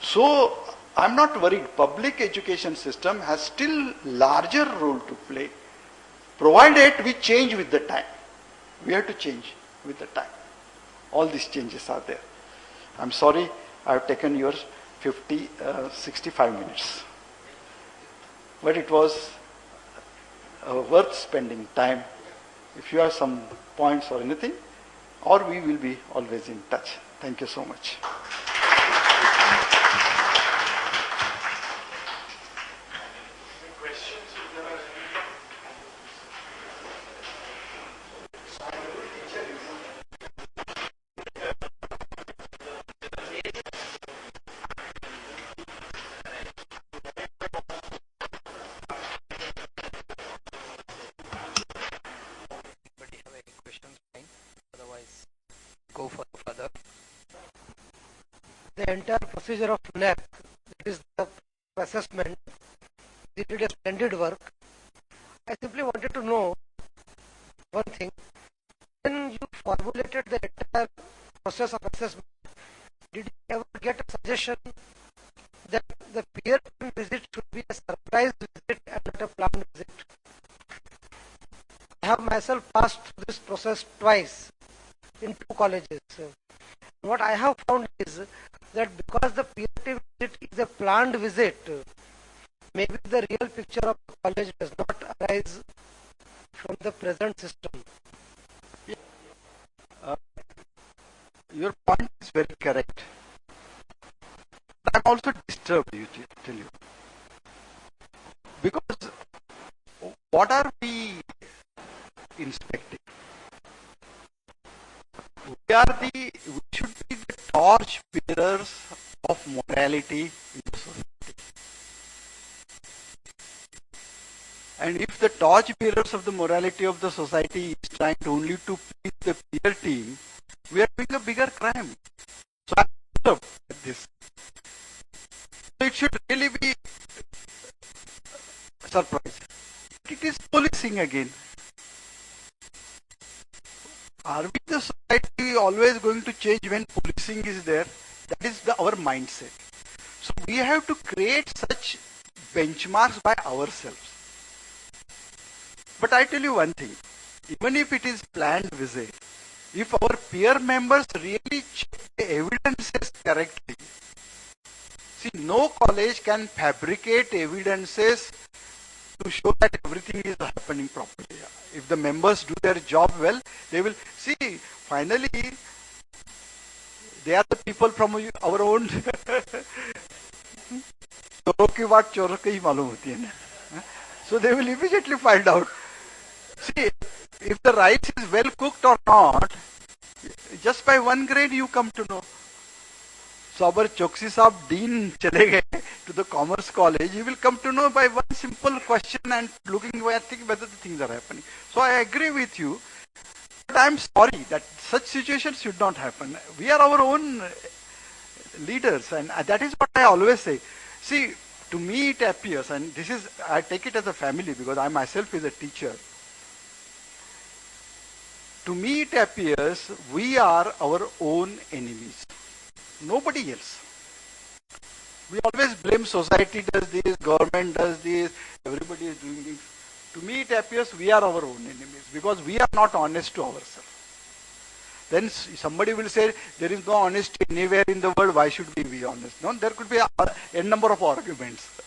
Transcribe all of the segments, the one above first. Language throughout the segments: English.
So I'm not worried. Public education system has still larger role to play, provided we change with the time. We have to change with the time. All these changes are there. I'm sorry I have taken your 65 minutes. But it was worth spending time. If you have some points or anything, or we will be always in touch. Thank you so much. The entire procedure of UNAC, that is the assessment, they did a splendid work. I simply wanted to know one thing. When you formulated the entire process of assessment, did you ever get a suggestion that the peer visit should be a surprise visit and not a planned visit? I have myself passed through this process twice in 2 colleges. What I have found is that because the peer visit is a planned visit, maybe the real picture of the college does not arise from the present system. Your point is very correct. But I'm also disturbed, you tell you. Because what are we inspecting? We should be the torch bearers of morality in the society. And if the torch bearers of the morality of the society is trying only to please the peer team, we are doing a bigger crime. So I'm disturbed at this. So it should really be a surprise. It is policing again. Are we the society always going to change when policing is there? That is our mindset. So we have to create such benchmarks by ourselves. But I tell you one thing, even if it is planned visit, if our peer members really check the evidences correctly, see, no college can fabricate evidences to show that everything is happening properly. If the members do their job well, they will see, finally, they are the people from our own. So they will immediately find out. See, if the rice is well cooked or not, just by 1 grade you come to know. So our Choksi Saab Dean chale gaye to the Commerce College, you will come to know by one simple question and looking whether the things are happening. So I agree with you, but I am sorry that such situations should not happen. We are our own leaders, and that is what I always say. See, to me it appears, and this is, I take it as a family because I myself is a teacher. To me it appears we are our own enemies. Nobody else. We always blame society does this, government does this, everybody is doing this. To me it appears we are our own enemies because we are not honest to ourselves. Then somebody will say there is no honesty anywhere in the world, why should we be honest? No, there could be a number of arguments.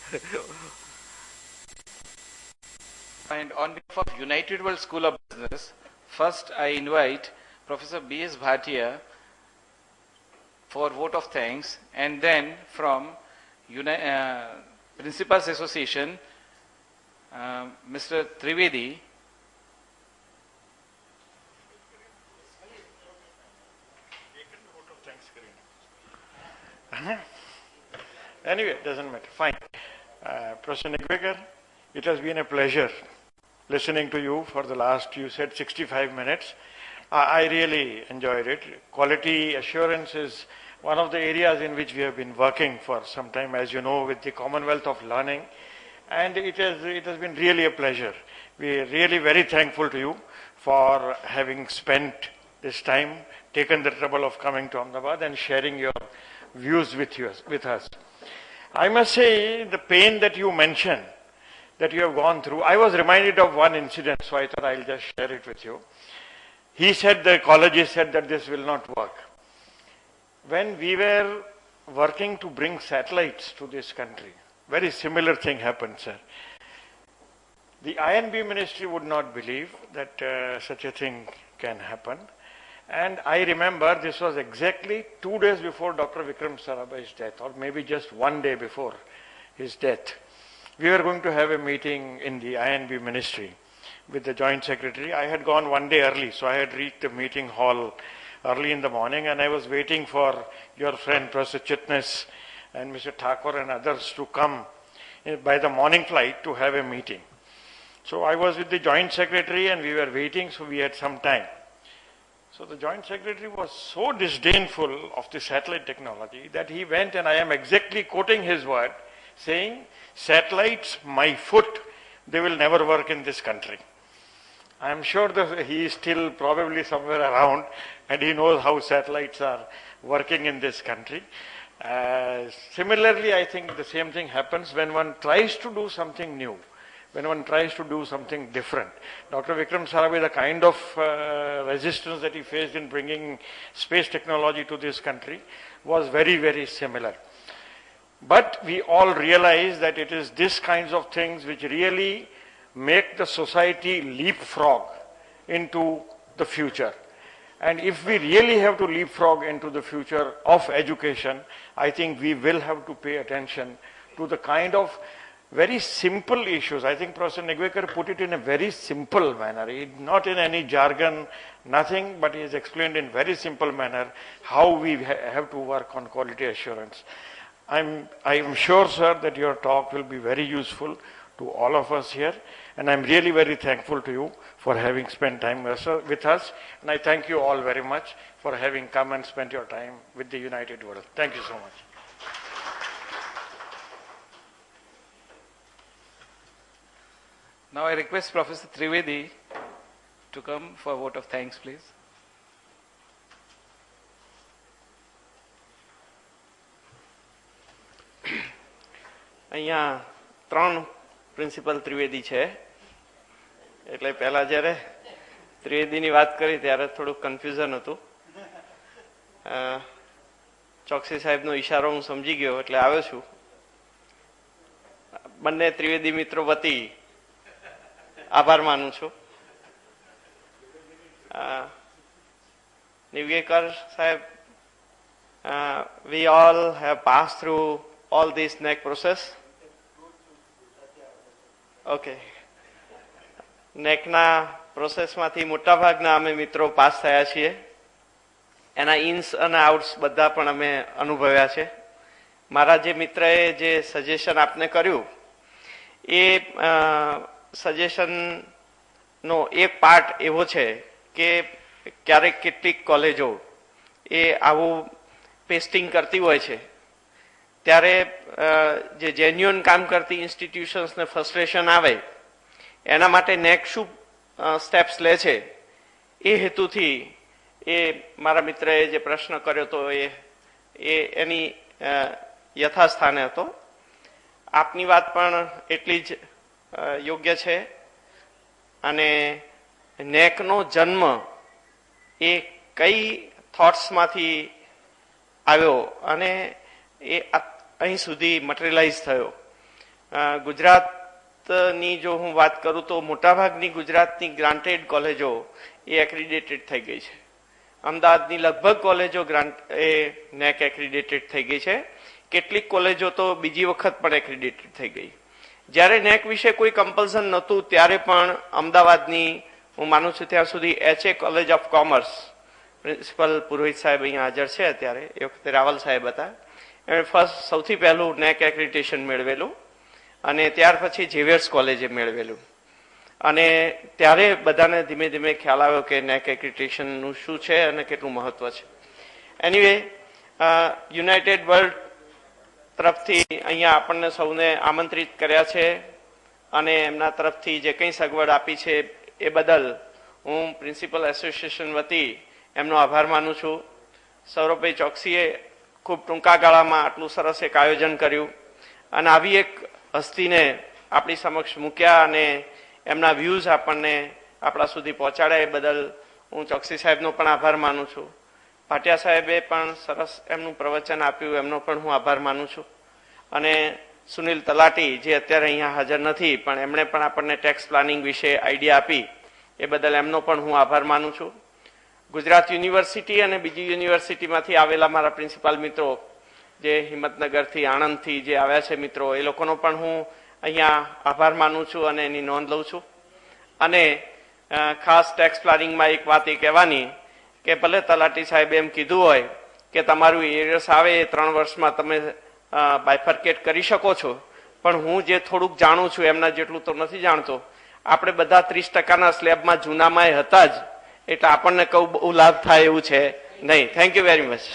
And on behalf of Unitedworld School of Business, first I invite Professor B.S. Bhatia for vote of thanks, and then from Principals Association, Mr. Trivedi. Anyway, it doesn't matter. Fine. Professor Nigwekar, it has been a pleasure listening to you for the last, you said 65 minutes. I really enjoyed it. Quality assurance is one of the areas in which we have been working for some time, as you know, with the Commonwealth of Learning. And it has been really a pleasure. We are really very thankful to you for having spent this time, taken the trouble of coming to Ahmedabad and sharing your views with us. I must say, the pain that you mentioned, that you have gone through, I was reminded of one incident, so I thought I'll just share it with you. He said, the colleges said that this will not work. When we were working to bring satellites to this country, very similar thing happened, sir. The INB ministry would not believe that such a thing can happen. And I remember this was exactly 2 days before Dr. Vikram Sarabhai's death, or maybe just 1 day before his death. We were going to have a meeting in the INB ministry with the Joint Secretary. I had gone 1 day early, so I had reached the meeting hall early in the morning, and I was waiting for your friend Professor Chitnis and Mr. Thakur and others to come by the morning flight to have a meeting. So I was with the Joint Secretary and we were waiting, so we had some time. So the Joint Secretary was so disdainful of the satellite technology that he went, and I am exactly quoting his word, saying, satellites, my foot, they will never work in this country. I am sure that he is still probably somewhere around and he knows how satellites are working in this country. Similarly, I think the same thing happens when one tries to do something new, when one tries to do something different. Dr. Vikram Sarabhai, the kind of resistance that he faced in bringing space technology to this country was very, very similar. But we all realize that it is these kinds of things which really make the society leapfrog into the future. And if we really have to leapfrog into the future of education, I think we will have to pay attention to the kind of very simple issues. I think Professor Nigwekar put it in a very simple manner, not in any jargon, nothing, but he has explained in very simple manner how we have to work on quality assurance. I am sure, sir, that your talk will be very useful to all of us here, and I'm really very thankful to you for having spent time with us, and I thank you all very much for having come and spent your time with the United World. Thank you so much. Now I request Professor Trivedi to come for a vote of thanks, please. અહીંયા 3 principal Trivedi છે, એટલે પહેલા જ્યારે ત્રિવેદીની વાત કરી ત્યારે થોડુંક confusion હતું. ચોકસી સાહેબનો ઈશારો હું સમજી ગયો એટલે આવ્યો છું. બંને ત્રિવેદી મિત્રો વતી આભાર માનું છું. નિવેકર સાહેબ, we all have passed through all this NAC process. Okay. NAC ના પ્રોસેસમાંથી મોટા ભાગના અમે મિત્રો પાસ થયા છીએ. એના ઇન્સ અને આઉટ્સ બધા પણ અમે અનુભવ્યા છે. મારા જે મિત્રએ જે સજેશન આપને કર્યું એ સજેશનનો એક પાર્ટ એવો છે કે ક્યારેક કેટલીક કોલેજો એ આવું પેસ્ટિંગ કરતી હોય છે ત્યારે જે જેન્યુઅન કામ કરતી ઇન્સ્ટિટ્યુશન્સને ફ્રસ્ટ્રેશન આવે એના માટે નેક શું સ્ટેપ્સ લે છે એ હેતુથી એ મારા મિત્રએ જે પ્રશ્ન કર્યો હતો એ એની યથાસ્થાને હતો. આપની વાત પણ એટલી જ યોગ્ય છે. અને નેકનો જન્મ એ કઈ થોટ્સમાંથી આવ્યો અને એ અહીં સુધી મટીરિયલાઇઝ થયો. ગુજરાતની જો હું વાત કરું તો મોટાભાગની ગુજરાતની ગ્રાન્ટેડ કોલેજો એ એક્રિડેટેડ થઈ ગઈ છે. અમદાવાદની લગભગ કોલેજો એ નેક એક્રિડેટેડ થઈ ગઈ છે. કેટલીક કોલેજો તો બીજી વખત પણ એક્રિડેટેડ થઈ ગઈ. જ્યારે નેક વિશે કોઈ કમ્પલ્સન નહોતું ત્યારે પણ અમદાવાદની હું માનું છું ત્યાં સુધી HA college of commerce, principal Purohit saheb અહીંયા હાજર છે અત્યારે, એ વખતે રાવલ સાહેબ હતા, એમણે સૌથી પહેલું નેક એક્રિડિટેશન મેળવેલું અને ત્યાર પછી ઝેવિયર્સ કોલેજે મેળવેલું. અને ત્યારે બધાને ધીમે ધીમે ખ્યાલ આવ્યો કે નેક એક્રિડિટેશનનું શું છે અને કેટલું મહત્વ છે. એનીવે, યુનાઇટેડ વર્લ્ડ તરફથી અહીંયા આપણને સૌને આમંત્રિત કર્યા છે અને એમના તરફથી જે કંઈ સગવડ આપી છે એ બદલ હું પ્રિન્સિપલ એસોસિએશન વતી એમનો આભાર માનું છું. સૌરભભાઈ ચોકસીએ ખૂબ ખૂબ ટૂંકા ગાળામાં આટલું સરસ એક આયોજન કર્યું અને આવી એક હસ્તીને આપણી સમક્ષ મૂક્યા અને એમના વ્યૂઝ આપણને આપણા સુધી પહોંચાડ્યા એ બદલ હું ચોકસી સાહેબનો પણ આભાર માનું છું. ભાટિયા સાહેબે પણ સરસ એમનું પ્રવચન આપ્યું, એમનો પણ હું આભાર માનું છું. અને સુનિલ તલાટી જે અત્યારે અહીંયા હાજર નથી પણ એમણે પણ આપણને ટેક્સ પ્લાનિંગ વિશે આઈડિયા આપી એ બદલ એમનો પણ હું આભાર માનું છું. ગુજરાત યુનિવર્સિટી અને બીજી યુનિવર્સિટીમાંથી આવેલા મારા પ્રિન્સિપાલ મિત્રો જે હિંમતનગરથી આણંદથી જે આવ્યા છે મિત્રો એ લોકોનો પણ હું અહીંયા આભાર માનું છું અને એની નોંધ લઉં છું. અને ખાસ ટેક્સ પ્લાનિંગમાં એક વાત એ કહેવાની કે ભલે તલાટી સાહેબે એમ કીધું હોય કે તમારું એરિયર્સ આવે એ 3 વર્ષમાં તમે બાયફર્કેટ કરી શકો છો, પણ હું જે થોડુંક જાણું છું એમના જેટલું તો નથી જાણતો. આપણે બધા 30% સ્લેબમાં જૂનામાં હતા જ, એટલે આપણને કહું બહુ લાભ થાય એવું છે નહીં. Thank you very much.